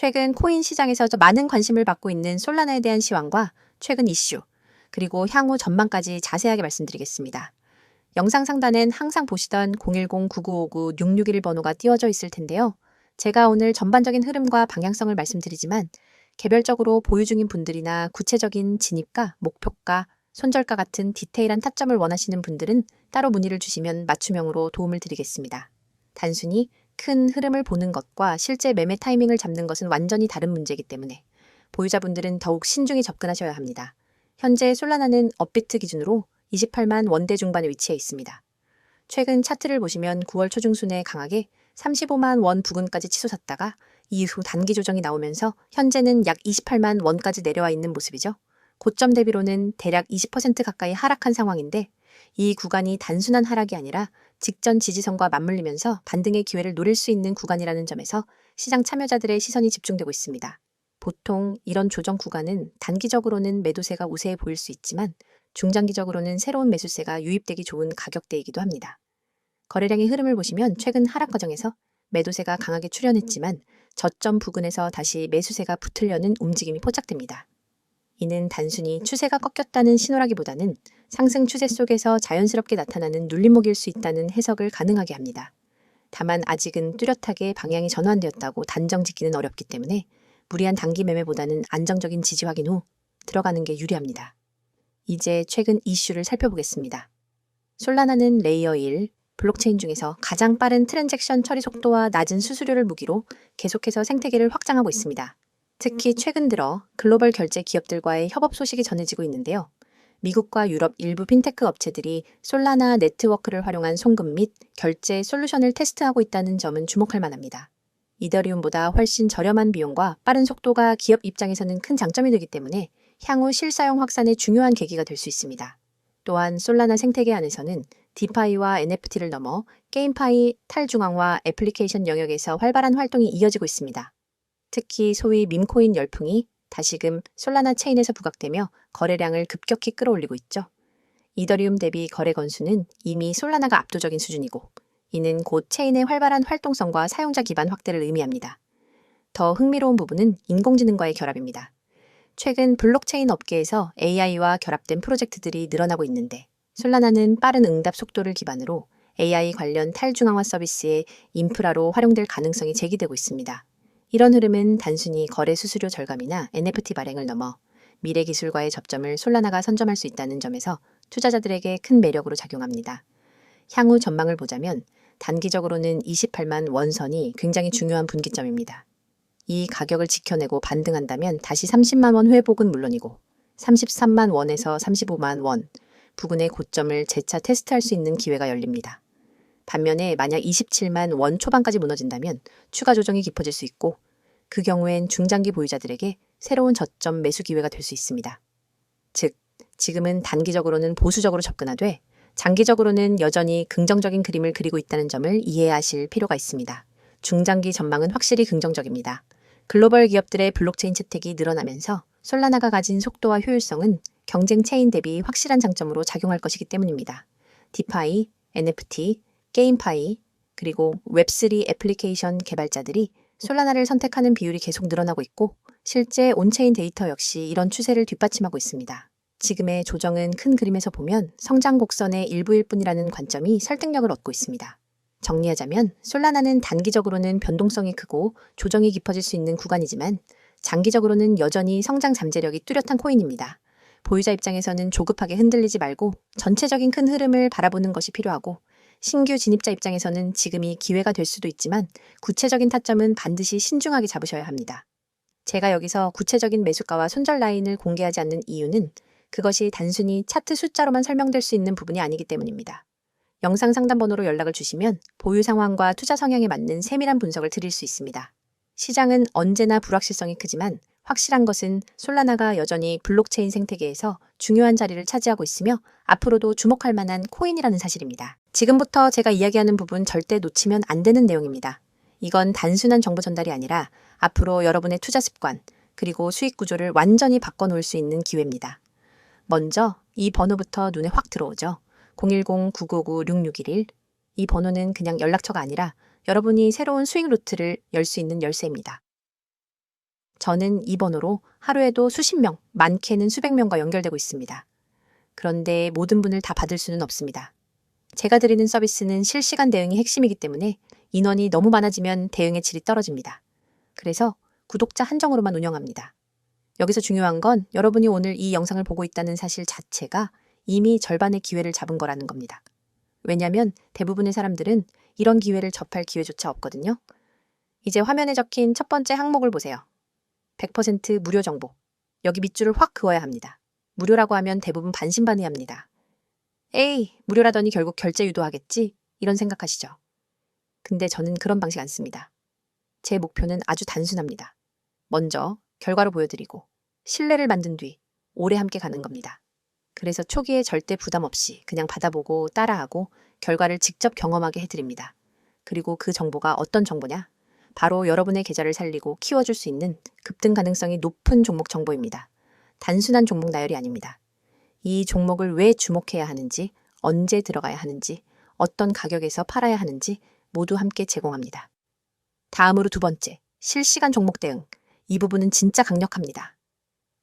최근 코인 시장에서 많은 관심을 받고 있는 솔라나에 대한 시황과 최근 이슈, 그리고 향후 전망까지 자세하게 말씀드리겠습니다. 영상 상단엔 항상 보시던 010-9959-6611 번호가 띄워져 있을 텐데요. 제가 오늘 전반적인 흐름과 방향성을 말씀드리지만 개별적으로 보유 중인 분들이나 구체적인 진입가, 목표가, 손절가 같은 디테일한 타점을 원하시는 분들은 따로 문의를 주시면 맞춤형으로 도움을 드리겠습니다. 단순히 큰 흐름을 보는 것과 실제 매매 타이밍을 잡는 것은 완전히 다른 문제이기 때문에 보유자분들은 더욱 신중히 접근하셔야 합니다. 현재 솔라나는 업비트 기준으로 28만 원대 중반에 위치해 있습니다. 최근 차트를 보시면 9월 초중순에 강하게 35만 원 부근까지 치솟았다가 이후 단기 조정이 나오면서 현재는 약 28만 원까지 내려와 있는 모습이죠. 고점 대비로는 대략 20% 가까이 하락한 상황인데 이 구간이 단순한 하락이 아니라 직전 지지선과 맞물리면서 반등의 기회를 노릴 수 있는 구간이라는 점에서 시장 참여자들의 시선이 집중되고 있습니다. 보통 이런 조정 구간은 단기적으로는 매도세가 우세해 보일 수 있지만 중장기적으로는 새로운 매수세가 유입되기 좋은 가격대이기도 합니다. 거래량의 흐름을 보시면 최근 하락 과정에서 매도세가 강하게 출현했지만 저점 부근에서 다시 매수세가 붙으려는 움직임이 포착됩니다. 이는 단순히 추세가 꺾였다는 신호라기보다는 상승 추세 속에서 자연스럽게 나타나는 눌림목일 수 있다는 해석을 가능하게 합니다. 다만 아직은 뚜렷하게 방향이 전환되었다고 단정 짓기는 어렵기 때문에 무리한 단기 매매보다는 안정적인 지지 확인 후 들어가는 게 유리합니다. 이제 최근 이슈를 살펴보겠습니다. 솔라나는 레이어 1, 블록체인 중에서 가장 빠른 트랜잭션 처리 속도와 낮은 수수료를 무기로 계속해서 생태계를 확장하고 있습니다. 특히 최근 들어 글로벌 결제 기업들과의 협업 소식이 전해지고 있는데요. 미국과 유럽 일부 핀테크 업체들이 솔라나 네트워크를 활용한 송금 및 결제 솔루션을 테스트하고 있다는 점은 주목할 만합니다. 이더리움보다 훨씬 저렴한 비용과 빠른 속도가 기업 입장에서는 큰 장점이 되기 때문에 향후 실사용 확산의 중요한 계기가 될 수 있습니다. 또한 솔라나 생태계 안에서는 디파이와 NFT를 넘어 게임파이, 탈중앙화 애플리케이션 영역에서 활발한 활동이 이어지고 있습니다. 특히 소위 밈코인 열풍이 다시금 솔라나 체인에서 부각되며 거래량을 급격히 끌어올리고 있죠. 이더리움 대비 거래 건수는 이미 솔라나가 압도적인 수준이고 이는 곧 체인의 활발한 활동성과 사용자 기반 확대를 의미합니다. 더 흥미로운 부분은 인공지능과의 결합입니다. 최근 블록체인 업계에서 AI와 결합된 프로젝트들이 늘어나고 있는데 솔라나는 빠른 응답 속도를 기반으로 AI 관련 탈중앙화 서비스의 인프라로 활용될 가능성이 제기되고 있습니다. 이런 흐름은 단순히 거래 수수료 절감이나 NFT 발행을 넘어 미래 기술과의 접점을 솔라나가 선점할 수 있다는 점에서 투자자들에게 큰 매력으로 작용합니다. 향후 전망을 보자면 단기적으로는 28만 원선이 굉장히 중요한 분기점입니다. 이 가격을 지켜내고 반등한다면 다시 30만 원 회복은 물론이고 33만 원에서 35만 원 부근의 고점을 재차 테스트할 수 있는 기회가 열립니다. 반면에 만약 27만 원 초반까지 무너진다면 추가 조정이 깊어질 수 있고 그 경우엔 중장기 보유자들에게 새로운 저점 매수 기회가 될 수 있습니다. 즉, 지금은 단기적으로는 보수적으로 접근하되 장기적으로는 여전히 긍정적인 그림을 그리고 있다는 점을 이해하실 필요가 있습니다. 중장기 전망은 확실히 긍정적입니다. 글로벌 기업들의 블록체인 채택이 늘어나면서 솔라나가 가진 속도와 효율성은 경쟁 체인 대비 확실한 장점으로 작용할 것이기 때문입니다. 디파이, NFT, 게임파이, 그리고 웹3 애플리케이션 개발자들이 솔라나를 선택하는 비율이 계속 늘어나고 있고 실제 온체인 데이터 역시 이런 추세를 뒷받침하고 있습니다. 지금의 조정은 큰 그림에서 보면 성장 곡선의 일부일 뿐이라는 관점이 설득력을 얻고 있습니다. 정리하자면 솔라나는 단기적으로는 변동성이 크고 조정이 깊어질 수 있는 구간이지만 장기적으로는 여전히 성장 잠재력이 뚜렷한 코인입니다. 보유자 입장에서는 조급하게 흔들리지 말고 전체적인 큰 흐름을 바라보는 것이 필요하고 신규 진입자 입장에서는 지금이 기회가 될 수도 있지만 구체적인 타점은 반드시 신중하게 잡으셔야 합니다. 제가 여기서 구체적인 매수가와 손절 라인을 공개하지 않는 이유는 그것이 단순히 차트 숫자로만 설명될 수 있는 부분이 아니기 때문입니다. 영상 상담 번호로 연락을 주시면 보유 상황과 투자 성향에 맞는 세밀한 분석을 드릴 수 있습니다. 시장은 언제나 불확실성이 크지만 확실한 것은 솔라나가 여전히 블록체인 생태계에서 중요한 자리를 차지하고 있으며 앞으로도 주목할 만한 코인이라는 사실입니다. 지금부터 제가 이야기하는 부분 절대 놓치면 안 되는 내용입니다. 이건 단순한 정보 전달이 아니라 앞으로 여러분의 투자 습관, 그리고 수익 구조를 완전히 바꿔놓을 수 있는 기회입니다. 먼저 이 번호부터 눈에 확 들어오죠. 010-999-6611. 이 번호는 그냥 연락처가 아니라 여러분이 새로운 수익 루트를 열 수 있는 열쇠입니다. 저는 이 번호로 하루에도 수십 명, 많게는 수백 명과 연결되고 있습니다. 그런데 모든 분을 다 받을 수는 없습니다. 제가 드리는 서비스는 실시간 대응이 핵심이기 때문에 인원이 너무 많아지면 대응의 질이 떨어집니다. 그래서 구독자 한정으로만 운영합니다. 여기서 중요한 건 여러분이 오늘 이 영상을 보고 있다는 사실 자체가 이미 절반의 기회를 잡은 거라는 겁니다. 왜냐하면 대부분의 사람들은 이런 기회를 접할 기회조차 없거든요. 이제 화면에 적힌 첫 번째 항목을 보세요. 100% 무료 정보. 여기 밑줄을 확 그어야 합니다. 무료라고 하면 대부분 반신반의합니다. 에이, 무료라더니 결국 결제 유도하겠지? 이런 생각하시죠. 근데 저는 그런 방식 안 씁니다. 제 목표는 아주 단순합니다. 먼저 결과로 보여드리고 신뢰를 만든 뒤 오래 함께 가는 겁니다. 그래서 초기에 절대 부담 없이 그냥 받아보고 따라하고 결과를 직접 경험하게 해드립니다. 그리고 그 정보가 어떤 정보냐? 바로 여러분의 계좌를 살리고 키워줄 수 있는 급등 가능성이 높은 종목 정보입니다. 단순한 종목 나열이 아닙니다. 이 종목을 왜 주목해야 하는지, 언제 들어가야 하는지, 어떤 가격에서 팔아야 하는지 모두 함께 제공합니다. 다음으로 두 번째, 실시간 종목 대응. 이 부분은 진짜 강력합니다.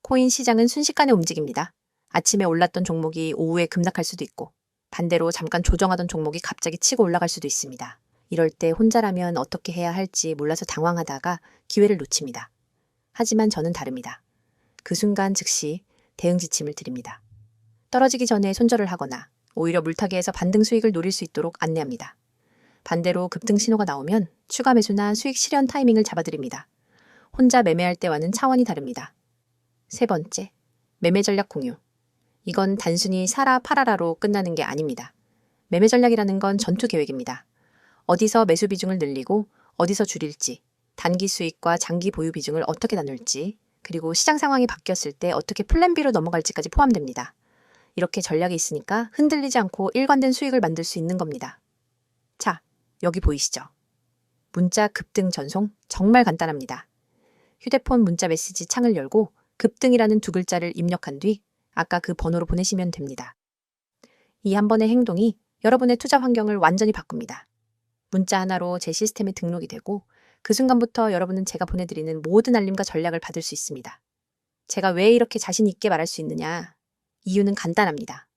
코인 시장은 순식간에 움직입니다. 아침에 올랐던 종목이 오후에 급락할 수도 있고 반대로 잠깐 조정하던 종목이 갑자기 치고 올라갈 수도 있습니다. 이럴 때 혼자라면 어떻게 해야 할지 몰라서 당황하다가 기회를 놓칩니다. 하지만 저는 다릅니다. 그 순간 즉시 대응 지침을 드립니다. 떨어지기 전에 손절을 하거나 오히려 물타기에서 반등 수익을 노릴 수 있도록 안내합니다. 반대로 급등 신호가 나오면 추가 매수나 수익 실현 타이밍을 잡아드립니다. 혼자 매매할 때와는 차원이 다릅니다. 세 번째, 매매 전략 공유. 이건 단순히 사라 팔아라로 끝나는 게 아닙니다. 매매 전략이라는 건 전투 계획입니다. 어디서 매수 비중을 늘리고 어디서 줄일지, 단기 수익과 장기 보유 비중을 어떻게 나눌지, 그리고 시장 상황이 바뀌었을 때 어떻게 플랜 B로 넘어갈지까지 포함됩니다. 이렇게 전략이 있으니까 흔들리지 않고 일관된 수익을 만들 수 있는 겁니다. 자, 여기 보이시죠? 문자 급등 전송 정말 간단합니다. 휴대폰 문자 메시지 창을 열고 급등이라는 두 글자를 입력한 뒤 아까 그 번호로 보내시면 됩니다. 이 한 번의 행동이 여러분의 투자 환경을 완전히 바꿉니다. 문자 하나로 제 시스템에 등록이 되고 그 순간부터 여러분은 제가 보내드리는 모든 알림과 전략을 받을 수 있습니다. 제가 왜 이렇게 자신 있게 말할 수 있느냐? 이유는 간단합니다.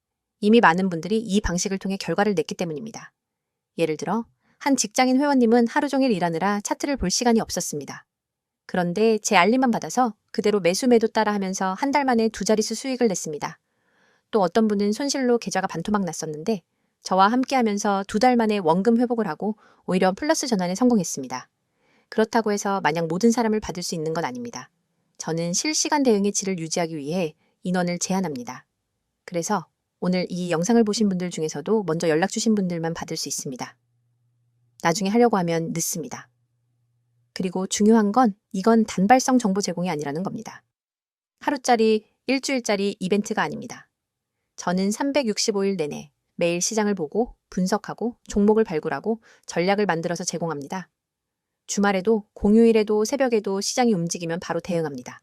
이미 많은 분들이 이 방식을 통해 결과를 냈기 때문입니다. 예를 들어 한 직장인 회원님은 하루 종일 일하느라 차트를 볼 시간이 없었습니다. 그런데 제 알림만 받아서 그대로 매수 매도 따라 하면서 한 달 만에 두 자릿수 수익을 냈습니다. 또 어떤 분은 손실로 계좌가 반토막 났었는데 저와 함께 하면서 두 달 만에 원금 회복을 하고 오히려 플러스 전환에 성공했습니다. 그렇다고 해서 마냥 모든 사람을 받을 수 있는 건 아닙니다. 저는 실시간 대응의 질을 유지하기 위해 인원을 제한합니다. 그래서 오늘 이 영상을 보신 분들 중에서도 먼저 연락 주신 분들만 받을 수 있습니다. 나중에 하려고 하면 늦습니다. 그리고 중요한 건 이건 단발성 정보 제공이 아니라는 겁니다. 하루짜리, 일주일짜리 이벤트가 아닙니다. 저는 365일 내내 매일 시장을 보고 분석하고 종목을 발굴하고 전략을 만들어서 제공합니다. 주말에도 공휴일에도 새벽에도 시장이 움직이면 바로 대응합니다.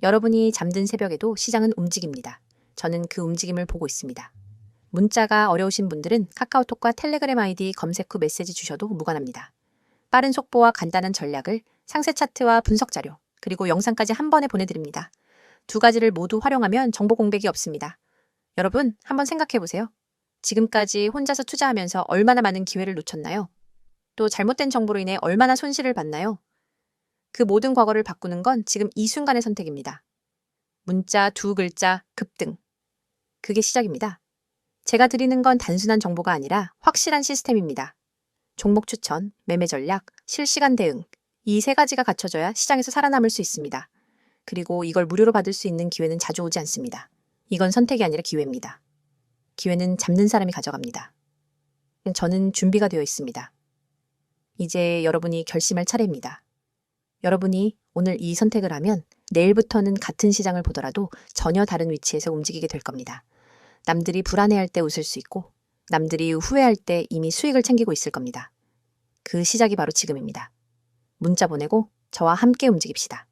여러분이 잠든 새벽에도 시장은 움직입니다. 저는 그 움직임을 보고 있습니다. 문자가 어려우신 분들은 카카오톡과 텔레그램 아이디 검색 후 메시지 주셔도 무관합니다. 빠른 속보와 간단한 전략을 상세 차트와 분석 자료, 그리고 영상까지 한 번에 보내드립니다. 두 가지를 모두 활용하면 정보 공백이 없습니다. 여러분, 한번 생각해 보세요. 지금까지 혼자서 투자하면서 얼마나 많은 기회를 놓쳤나요? 또 잘못된 정보로 인해 얼마나 손실을 봤나요? 그 모든 과거를 바꾸는 건 지금 이 순간의 선택입니다. 문자 두 글자 급등. 그게 시작입니다. 제가 드리는 건 단순한 정보가 아니라 확실한 시스템입니다. 종목 추천, 매매 전략, 실시간 대응. 이 세 가지가 갖춰져야 시장에서 살아남을 수 있습니다. 그리고 이걸 무료로 받을 수 있는 기회는 자주 오지 않습니다. 이건 선택이 아니라 기회입니다. 기회는 잡는 사람이 가져갑니다. 저는 준비가 되어 있습니다. 이제 여러분이 결심할 차례입니다. 여러분이 오늘 이 선택을 하면 내일부터는 같은 시장을 보더라도 전혀 다른 위치에서 움직이게 될 겁니다. 남들이 불안해할 때 웃을 수 있고 남들이 후회할 때 이미 수익을 챙기고 있을 겁니다. 그 시작이 바로 지금입니다. 문자 보내고 저와 함께 움직입시다.